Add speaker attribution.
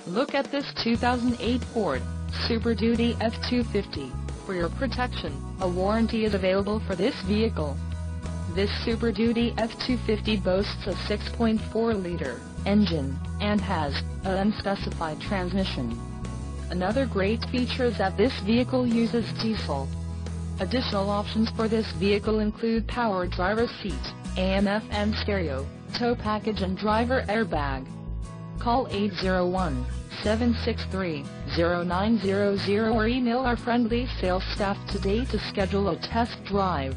Speaker 1: Look at this 2008 Ford Super Duty F-250. For your protection, a warranty is available for this vehicle. This Super Duty F-250 boasts a 6.4-liter engine, and has an unspecified transmission. Another great feature is that this vehicle uses diesel. Additional options for this vehicle include power driver seat, AM/FM stereo, tow package and driver airbag. Call 801-763-0900 or email our friendly sales staff today to schedule a test drive.